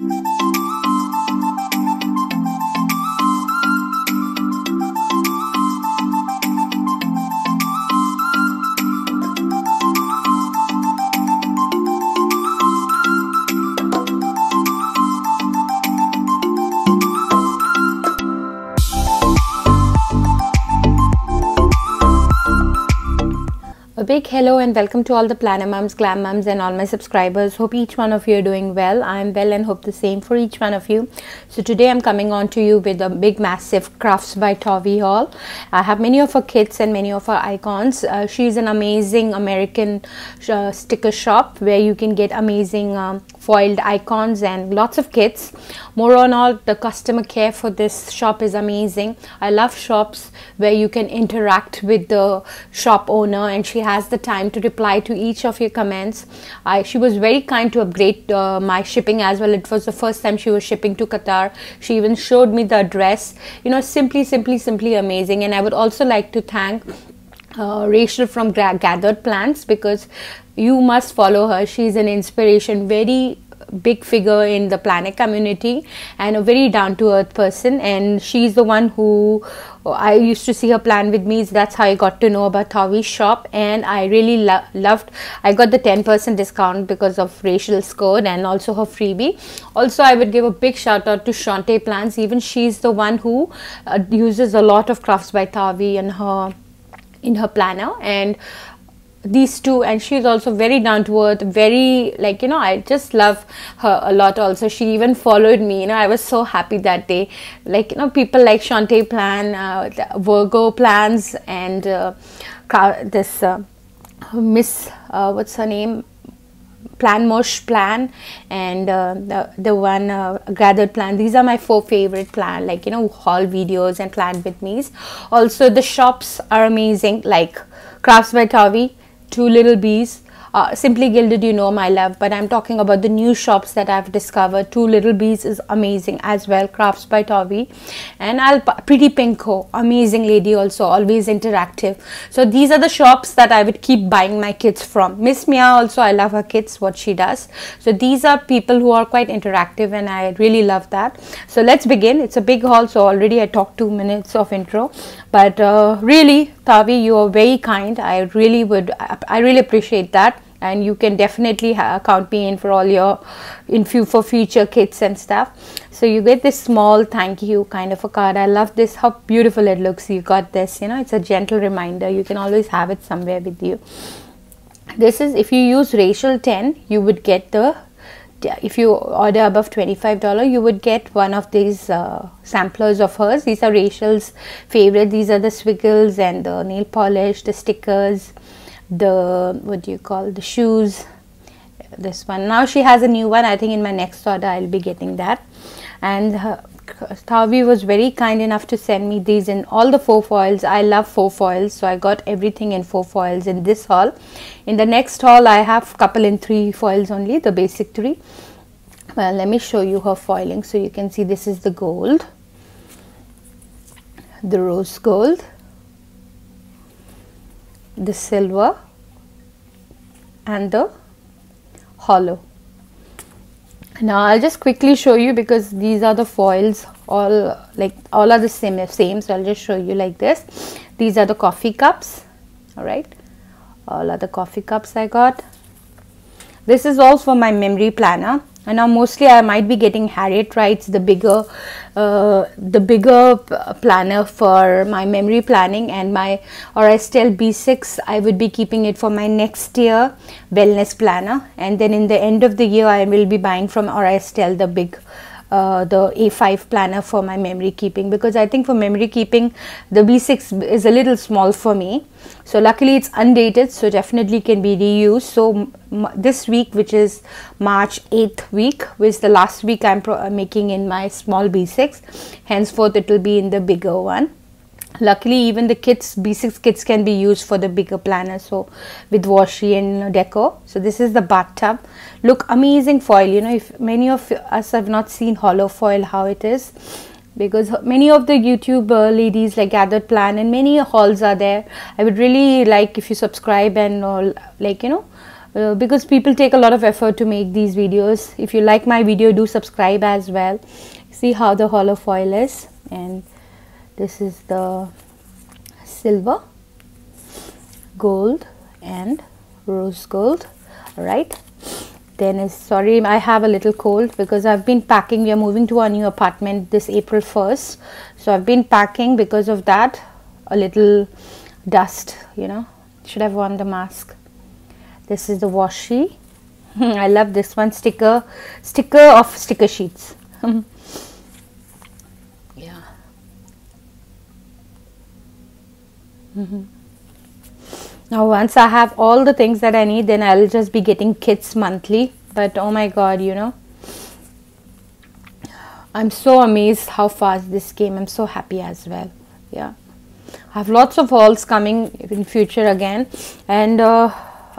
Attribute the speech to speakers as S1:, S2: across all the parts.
S1: A big hello and welcome to all the planner mums, glam mums and all my subscribers. Hope each one of you are doing well. I am well and hope the same for each one of you. So today I'm coming on to you with a big massive Crafts by Tavi haul. I have many of her kits and many of her icons. She's an amazing American sticker shop where you can get amazing foiled icons and lots of kits. More on all, the customer care for this shop is amazing. I love shops where you can interact with the shop owner and she has the time to reply to each of your comments. She was very kind to upgrade my shipping as well. It was the first time she was shipping to Qatar. She even showed me the address. You know, simply amazing. And I would also like to thank Rachel from Gathered Plans, because you must follow her. She's an inspiration, very big figure in the planner community and a very down-to-earth person, and she's the one who I used to see her plan with me. That's how I got to know about Tavi's shop, and I really loved. I got the 10% discount because of Rachel's code and also her freebie. Also, I would give a big shout out to Shante Plans. Even she's the one who uses a lot of Crafts by Tavi in her planner, and these two, and she's also very down to earth, very, like, you know, I just love her a lot. Also, she even followed me. You know, I was so happy that day. Like, you know, people like Shante Plan, Virgo Plans, and this Miss what's her name, Plan Mosh Plan, and the one Gathered Plan. These are my 4 favorite plan, like, you know, haul videos and plan with me's. Also, the shops are amazing, like Crafts by Tavi, Two Little Bees, Simply Gilded, you know my love, but I'm talking about the new shops that I've discovered. Two Little Bees is amazing as well, Crafts by Tavi, and Pretty Pinko, amazing lady, also always interactive. So these are the shops that I would keep buying my kits from. Miss Mia also, I love her kits, what she does. So these are people who are quite interactive, and I really love that. So let's begin. It's a big haul, so already I talked 2 minutes of intro, but really, Tavi, you are very kind. I really appreciate that. And you can definitely count me in for all your for future kits and stuff. So you get this small thank you kind of a card. I love this, how beautiful it looks. You got this, you know, it's a gentle reminder. You can always have it somewhere with you. This is, if you use Rachel 10, you would get the, if you order above $25, you would get one of these samplers of hers. These are Rachel's favorite. These are the swiggles and the nail polish, the stickers, the, what do you call, the shoes. This one, now she has a new one. I think in my next order I'll be getting that. And Tavi was very kind enough to send me these in all the 4 foils. I love 4 foils, so I got everything in 4 foils in this haul. In the next haul I have couple in 3 foils only, the basic 3. Well, let me show you her foiling. So you can see this is the gold, the rose gold, the silver, and the hollow. Now I'll just quickly show you, because these are the foils, all are the same, so I'll just show you like this. These are the coffee cups. All right, all are the coffee cups I got. This is all for my memory planner. And now mostly I might be getting Harriet Wright's, the bigger planner for my memory planning, and my Oristel B6 I would be keeping it for my next year wellness planner. And then in the end of the year I will be buying from Oristel the big the A5 planner for my memory keeping, because I think for memory keeping the B6 is a little small for me. So luckily it's undated, so definitely can be reused. So this week, which is March 8th week, which is the last week I'm making in my small B6, henceforth it will be in the bigger one. Luckily even the kits, B6 kits, can be used for the bigger planner, so with washi and deco. So this is the bathtub. Look, amazing foil. You know, if many of us have not seen hollow foil how it is, because many of the YouTube ladies like Gathered Plan and many hauls are there. I would really like if you subscribe and like, you know, because people take a lot of effort to make these videos. If you like my video, do subscribe as well. See how the hollow foil is, and this is the silver, gold and rose gold. All right, then is, sorry, I have a little cold because I've been packing. We are moving to our new apartment this April 1st, so I've been packing. Because of that, a little dust, you know, should have worn the mask. This is the washi. I love this one, sticker of sticker sheets. Yeah. Now once I have all the things that I need, then I'll just be getting kits monthly. But oh my god, you know, I'm so amazed how fast this came. I'm so happy as well. Yeah, I have lots of hauls coming in future again, and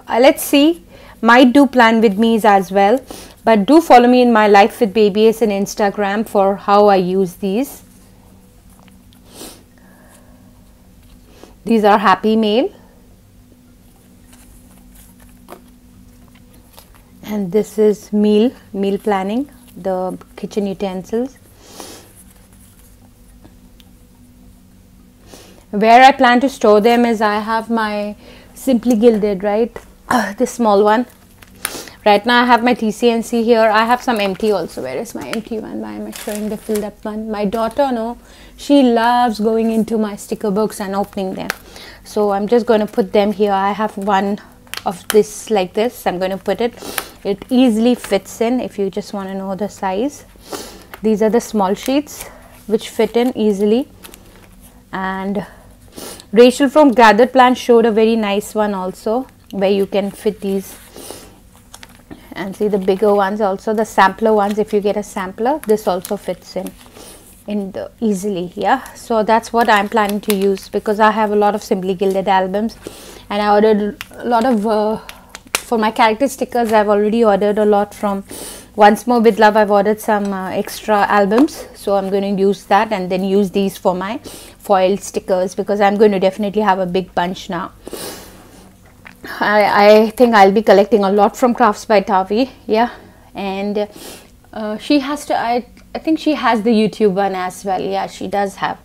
S1: let's see, might do plan with me's as well. But do follow me in my Life with Baby S in Instagram for how I use these. These are Happy Mail, and this is meal planning, the kitchen utensils. Where I plan to store them is, I have my Simply Gilded, right, this small one. Right now I have my TCNC here. I have some empty also. Where is my empty one? Why am I showing the filled up one? My daughter, no, she loves going into my sticker books and opening them, so I'm just going to put them here. I have one of this like this. I'm going to put it. It easily fits in if you just want to know the size. These are the small sheets which fit in easily, and Rachel from Gathered Plants showed a very nice one also where you can fit these. And see the bigger ones also, the sampler ones. If you get a sampler, this also fits in the easily. Yeah, so that's what I'm planning to use, because I have a lot of Simply Gilded albums, and I ordered a lot of for my character stickers. I've already ordered a lot from Once More with Love. I've ordered some extra albums, so I'm going to use that and then use these for my foil stickers, because I'm going to definitely have a big bunch now. I think I'll be collecting a lot from Crafts by Tavi. Yeah, and she has to, I think she has the YouTube one as well. Yeah, she does have.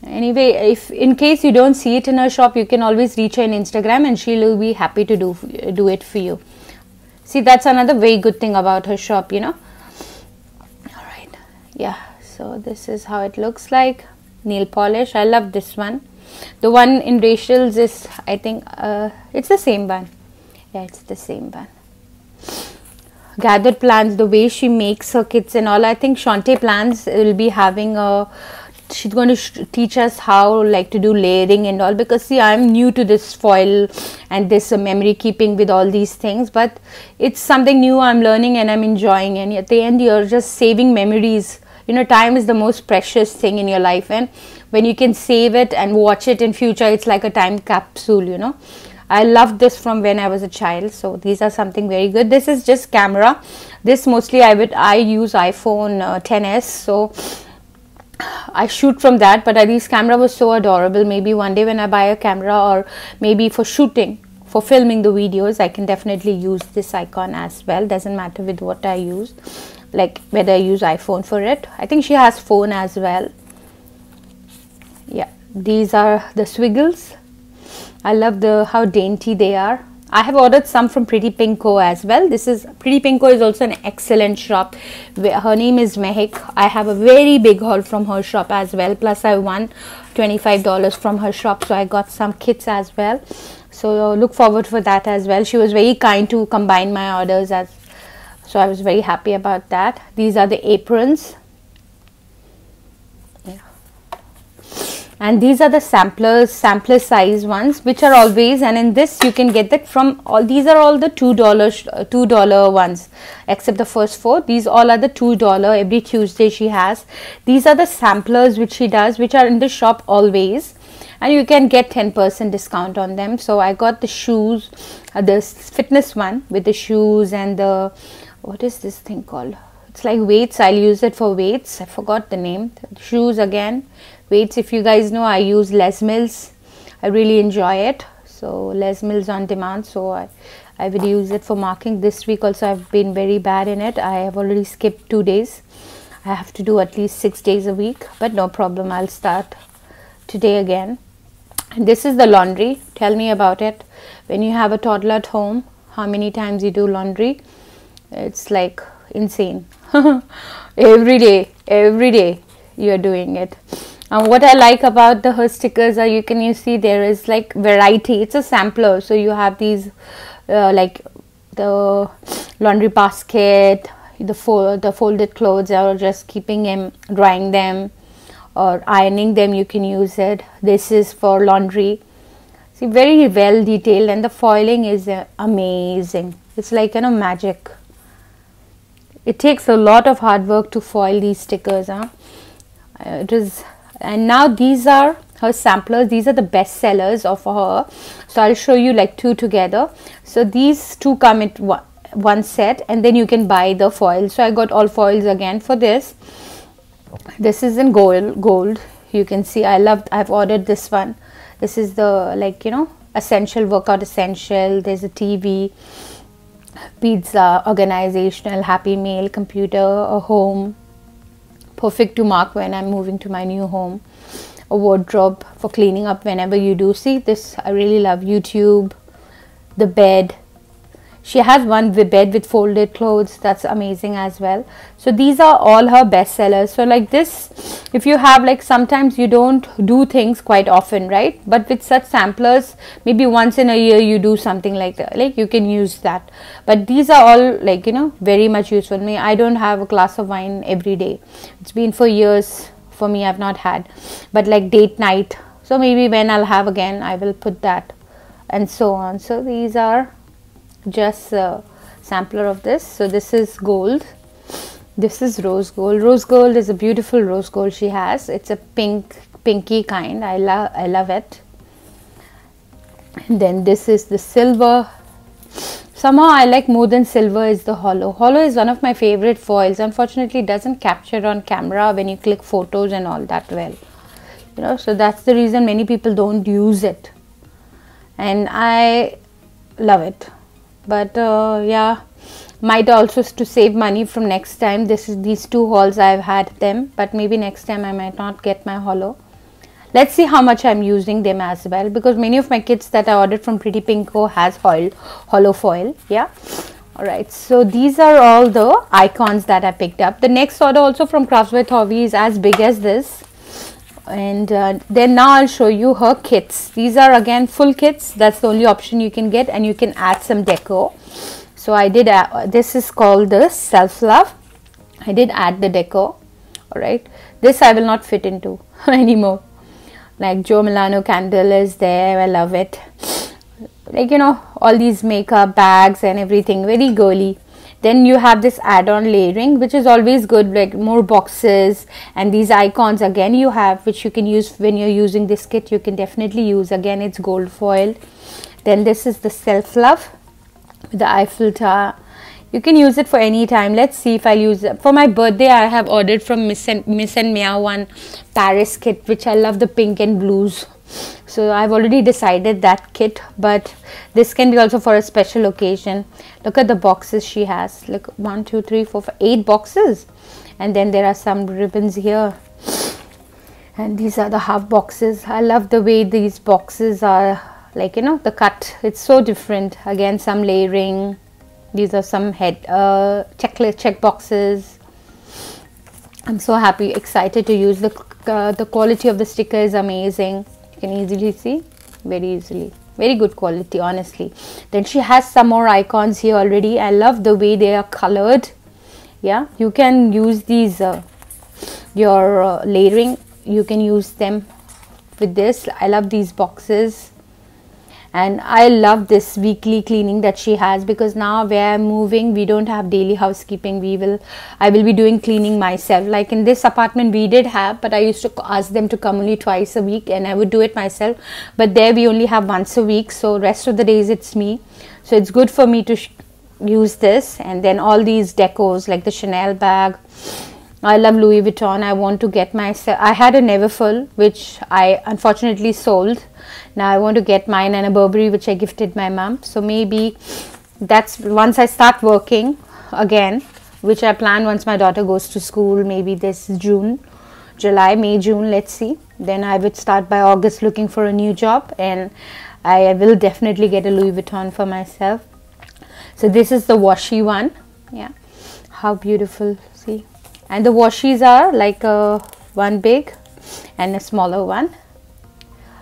S1: Anyway, if in case you don't see it in her shop, you can always reach her on Instagram and she will be happy to do it for you. See, that's another very good thing about her shop, you know. All right, yeah, so this is how it looks like. Nail polish, I love this one. The one in Rachel's is, I think, it's the same one. Yeah, it's the same one. Gathered Plants, the way she makes her kits and all. I think Shantae Plants will be having a, she's going to teach us how like to do layering and all, because see, I'm new to this foil and this memory keeping with all these things, but it's something new I'm learning and I'm enjoying, and at the end you're just saving memories. You know, time is the most precious thing in your life, and when you can save it and watch it in future, it's like a time capsule, you know. I loved this from when I was a child, so these are something very good. This is just camera. This mostly I use iPhone 10s, so I shoot from that, but this camera was so adorable. Maybe one day when I buy a camera, or maybe for shooting, for filming the videos, I can definitely use this icon as well. Doesn't matter with what I use, like whether I use iPhone for it. I think she has phone as well. Yeah, these are the swiggles. I love how dainty they are. I have ordered some from Pretty Pink Co as well. This is Pretty Pink Co is also an excellent shop. Her name is Mehik. I have a very big haul from her shop as well. Plus I won $25 from her shop, so I got some kits as well. So look forward for that as well. She was very kind to combine my orders, so I was very happy about that. These are the aprons. And these are the sampler size ones, which are always, and in this you can get that from all. These are all the $2 ones, except the first four. These all are the $2. Every Tuesday she has. These are the samplers which she does, which are in the shop always, and you can get 10% discount on them. So I got the shoes, the fitness one with the shoes and the, what is this thing called? It's like weights. I'll use it for weights. I forgot the name. The shoes again. Weights, if you guys know, I use Les Mills. I really enjoy it. So Les Mills on demand. So I will use it for marking. This week also I've been very bad in it. I have already skipped 2 days. I have to do at least 6 days a week, but no problem, I'll start today again. And this is the laundry. Tell me about it. When you have a toddler at home, how many times you do laundry? It's like insane. every day you are doing it. What I like about her stickers are you see there is like variety. It's a sampler, so you have these like the laundry basket, the folded clothes, or just keeping them, drying them or ironing them, you can use it. This is for laundry. See, very well detailed, and the foiling is amazing. It's like magic. It takes a lot of hard work to foil these stickers, it is. And now these are her samplers. These are the best sellers of her, so I'll show you like 2 together. So these 2 come in one set, and then you can buy the foil. So I got all foils again for this. This is in gold. You can see I've ordered this one. This is the essential, workout essential. There's a TV, pizza, organizational, happy meal, computer, a home, perfect to mark when I'm moving to my new home, a wardrobe for cleaning up whenever you do. See this, I really love. YouTube, the bed. She has one bed with folded clothes. That's amazing as well. So these are all her best sellers. So like this, if you have like, sometimes you don't do things quite often, right? But with such samplers, maybe once in a year you do something like that, like you can use that. But these are all like very much useful. I don't have a glass of wine every day. It's been for years for me, I've not had. But like date night, so maybe when I'll have again, I will put that, and so on. So these are just a sampler of this. So this is gold, this is rose gold. Rose gold is a beautiful rose gold she has. It's a pinky kind. I love it. And then this is the silver. Somehow I like more than silver is the hollow. Hollow is one of my favorite foils. Unfortunately it doesn't capture on camera when you click photos and all that well, so that's the reason many people don't use it, and I love it. But yeah, might also to save money from next time. These 2 hauls I've had them, but maybe next time I might not get my hollow. Let's see how much I'm using them as well, because many of my kits that I ordered from Pretty Pinko has hollow foil. Yeah, all right. So these are all the icons that I picked up. The next order also from Crafts by Thavi is as big as this. And then now I'll show you her kits. These are again full kits. That's the only option you can get, and you can add some deco. So I did this is called the Self Love. I did add the deco. All right, this I will not fit into anymore. Like Joe Milano candle is there. I love it. Like all these makeup bags and everything, very girly. Then you have this add-on layering, which is always good, like more boxes, and these icons again you have, which you can use when you're using this kit. You can definitely use, again it's gold foil. Then this is the Self Love with the Eiffel Tower. You can use it for any time. Let's see if I'll use it. For my birthday, I have ordered from Miss and Meow one Paris kit, which I love, the pink and blues. So I've already decided that kit, but this can be also for a special occasion. Look at the boxes she has. Look, 1 2 3 4 5 8 boxes, and then there are some ribbons here, and these are the half boxes. I love the way these boxes are, like the cut, it's so different. Again, some layering. These are some head check boxes. I'm so happy, excited to use the quality of the sticker is amazing. You can easily see, very easily, very good quality, honestly. Then she has some more icons here already. I love the way they are colored. Yeah, you can use these your layering, you can use them with this. I love these boxes. And I love this weekly cleaning that she has, because now where I'm moving, we don't have daily housekeeping. I will be doing cleaning myself. Like in this apartment we did have, but I used to ask them to come only twice a week, and I would do it myself. But there we only have once a week, so rest of the days it's me. So it's good for me to use this. And then all these decos, like the Chanel bag. I love Louis Vuitton. I want to get myself, I had a Neverfull which I unfortunately sold. Now I want to get mine, and a Burberry which I gifted my mom. So maybe That's once I start working again, which I plan once my daughter goes to school, maybe this June, July, May, June, let's see. Then I would start by August looking for a new job, and I will definitely get a Louis Vuitton for myself. So this is the washi one. Yeah, how beautiful, see. And the washies are like one big and a smaller one.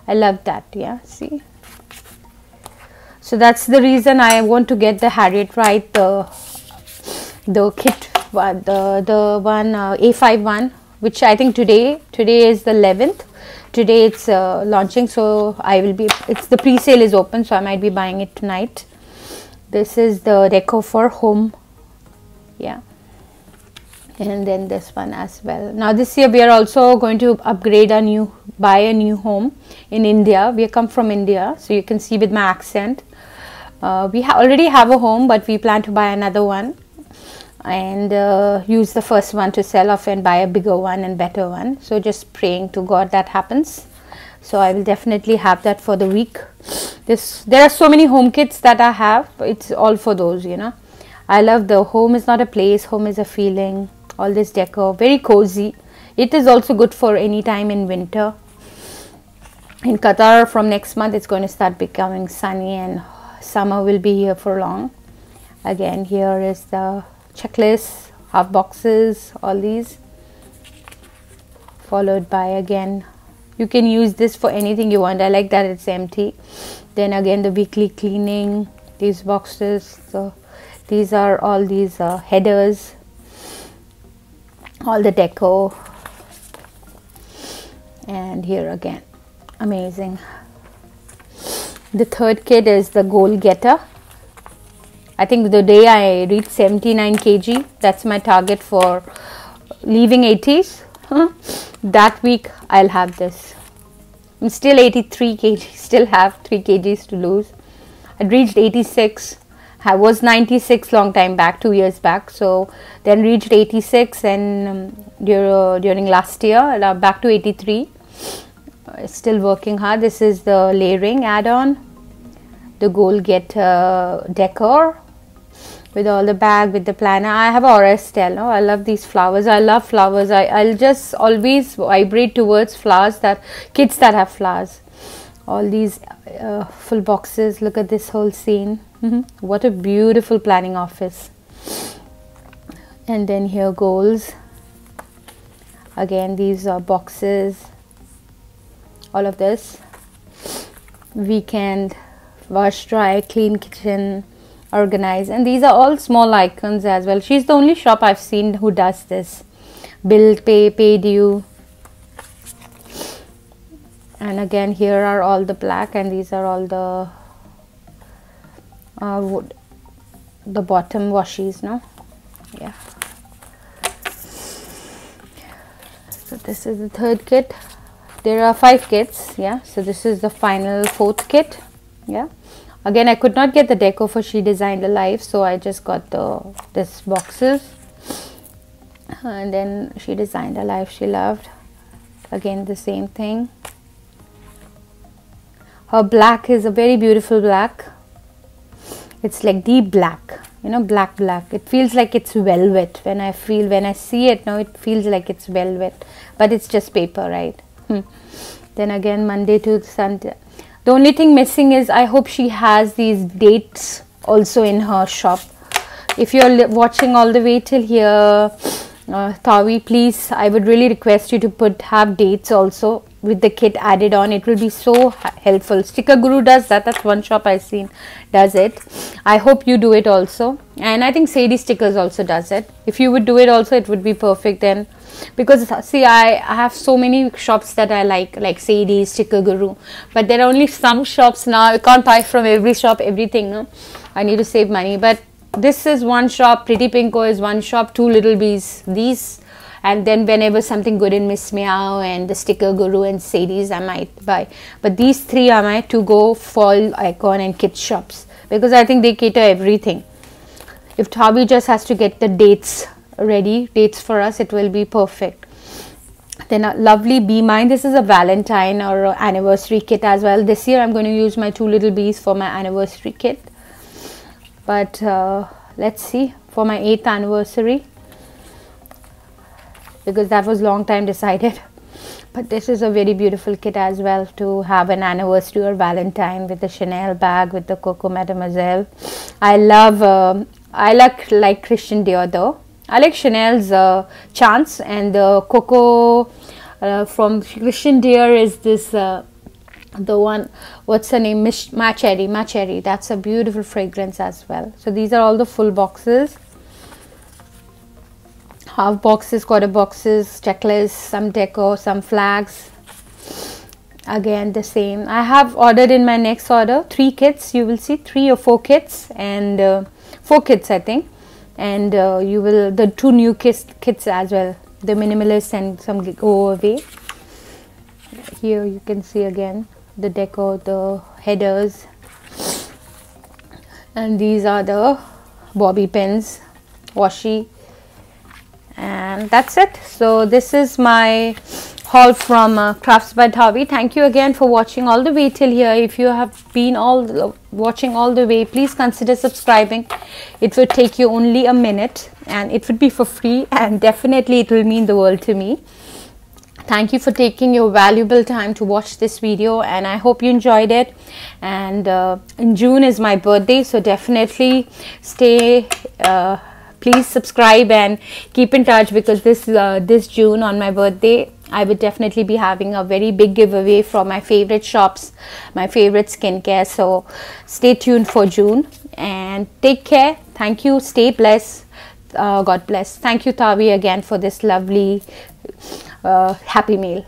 S1: I love that. Yeah, see. So that's the reason I want to get the Harriet Wright, the kit, the one A5 one, which I think today is the 11th. Today it's launching, so I will be, it's the pre-sale is open, so I might be buying it tonight. This is the deco for home. Yeah, and then this one as well. Now this year we are also going to upgrade buy a new home in India. We come from India, so you can see with my accent. We already have a home, but we plan to buy another one and use the first one to sell off and buy a bigger one and better one. So just praying to God that happens. So I will definitely have that for the week. There are so many home kits that I have. It's all for those, you know. I love the home is not a place, home is a feeling. All this decor, very cozy. It is also good for any time in winter. In Qatar from next month it's going to start becoming sunny and summer will be here for long. Again, here is the checklist, half boxes, all these, followed by, again, you can use this for anything you want. I like that it's empty. Then again the weekly cleaning, these boxes. So these are all these headers, all the deco, and here again, amazing. The third kit is the goal getter. I think the day I reach 79 kg, that's my target for leaving 80s. That week I'll have this. I'm still 83 kg, still have 3 kgs to lose. I reached 86. I was 96 long time back, 2 years back. So then reached 86, and during last year back to 83. Still working hard. This is the layering add-on, the goal getter decor with all the bag, with the planner. I have Aura Estelle. Oh, I love these flowers. I love flowers. I'll just always vibrate towards flowers, that kits that have flowers. All these full boxes. Look at this whole scene. What a beautiful planning office. And then here goals. Again, these are boxes. All of this. Weekend, wash, dry, clean kitchen, organize, and these are all small icons as well. She's the only shop I've seen who does this. Bill, pay due. And again, here are all the black, and these are all the bottom washies, no? Yeah. So this is the third kit. There are 5 kits. Yeah, so this is the final 4th kit. Yeah, again I could not get the deco for She Designed a Life, so I just got this boxes, and then She Designed a Life She Loved. Again the same thing. Her black is a very beautiful black. It's like deep black, you know, black. It feels like it's velvet. When I see it now, it feels like it's velvet, but it's just paper, right? Then again, Monday to Sunday. The only thing missing is, I hope she has these dates also in her shop. If you're watching all the way till here, Tawi, please, I would really request you to have dates also with the kit added on. It will be so helpful. Sticker Guru does that. That's one shop I've seen does it. I hope you do it also. And I think Sadie Stickers also does it. If you would do it also, it would be perfect then. Because see, I have so many shops that I like Sadie, Sticker Guru, but there are only some shops now. I can't buy from every shop everything, no? I need to save money. But this is one shop, Pretty Pinko is one shop, Two Little Bees, these, and then whenever something good in Miss Meow and the Sticker Guru and Sadie's, I might buy. But these 3 are my to go fall icon and kit shops, because I think they cater everything. If Tawi just has to get the dates for us, it will be perfect. Then a lovely Be Mine. This is a Valentine or anniversary kit as well. This year I'm going to use my Two Little Bees for my anniversary kit. but let's see for my 8th anniversary, because that was long time decided. But this is a very beautiful kit as well to have an anniversary or Valentine, with the Chanel bag with the Coco Mademoiselle. I love I like Christian Dior though. I like Chanel's Chance, and the Coco from Christian Dior is this the one, what's the name, Ma Cherry. That's a beautiful fragrance as well. So these are all the full boxes, half boxes, quarter boxes, checklists, some deco, some flags. Again the same. I have ordered in my next order 3 kits. You will see 3 or 4 kits, and 4 kits I think, and you will the 2 new kits as well, the minimalist and some go away. Here you can see again the deco, the headers, and these are the bobby pins, washi, and that's it. So this is my haul from Crafts by Tavi. Thank you again for watching all the way till here. If you have been watching all the way, please consider subscribing. It would take you only a minute, and it would be for free, and definitely it will mean the world to me. Thank you for taking your valuable time to watch this video, and I hope you enjoyed it. And in June is my birthday, so definitely stay please subscribe and keep in touch, because this June on my birthday I would definitely be having a very big giveaway from my favorite shops, my favorite skincare. So stay tuned for June, and take care. Thank you. Stay blessed. God bless. Thank you, Tavi, again for this lovely happy meal.